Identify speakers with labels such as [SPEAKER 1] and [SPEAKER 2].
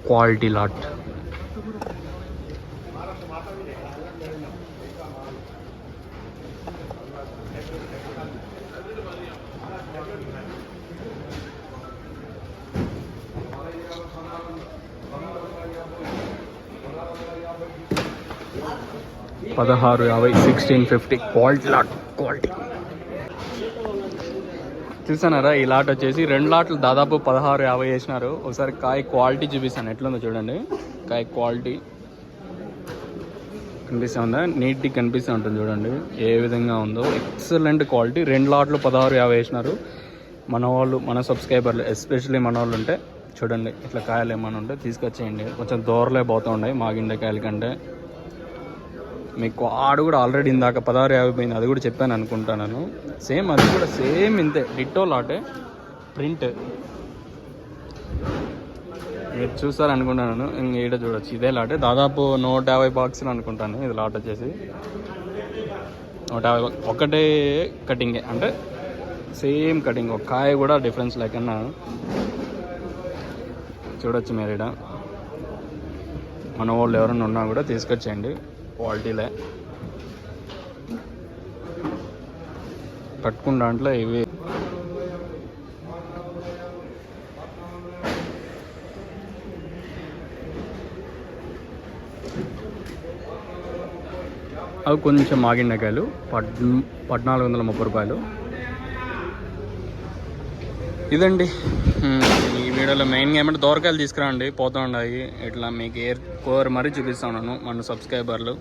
[SPEAKER 1] Quality lot. $1650 1650 quality lot. Quality చూసానారా? ఈ lot వచ్చేసి 2 లాట్లు దాదాపు 1650 వేసినారు. ఒకసారి కాయ క్వాలిటీ చూపిస్తాను ఎట్లుందో చూడండి. కాయ క్వాలిటీ కనిపిస్తుందా? నీట్గా కనిపిస్తూ ఉంటుంది చూడండి ఏ విధంగా ఉందో. Excellent quality. 2 లాట్లు 1650 వేసినారు. మన వాళ్ళు, మన సబ్స్క్రైబర్లు, ఎస్పెషల్లీ మన వాళ్ళు ఉంటే చూడండి, ఇట్లా కాయలు ఏమైనా ఉంటే తీసుకొచ్చేయండి. కొంచెం దూరలే పోతూ ఉన్నాయి మాగిండే కాయల కంటే. మీకు ఆడు కూడా ఆల్రెడీ ఇందాక 1650 పోయింది, అది కూడా చెప్పాను అనుకుంటాను. సేమ్ అది కూడా సేమ్ ఇంతే, డిట్టో లాటే. ప్రింట్ మీరు చూస్తారనుకుంటున్నాను. ఇంక ఈడ చూడొచ్చు, ఇదే లాటే. దాదాపు 150 బాక్సులు అనుకుంటాను ఇది లాట్ వచ్చేసి. 150 ఒకటే కటింగే, అంటే సేమ్ కటింగ్. ఒక కాయ కూడా డిఫరెన్స్ లేకన్నా చూడొచ్చు మీరు. ఈడ మన వాళ్ళు ఎవరైనా ఉన్నా కూడా తీసుకొచ్చేయండి. క్వాలిటీలే కట్టుకున్న దాంట్లో ఇవి. అవి కొంచెం మాగిండకాయలు 1430 ఇదండి ఈ వీడియోలో మెయిన్గా ఏమంటే దోరకాయలు తీసుకురండి, పోతూ ఉన్నాయి. ఇట్లా మీకు కోర్ మరీ చూపిస్తా ఉన్నాను మన సబ్స్క్రైబర్లు.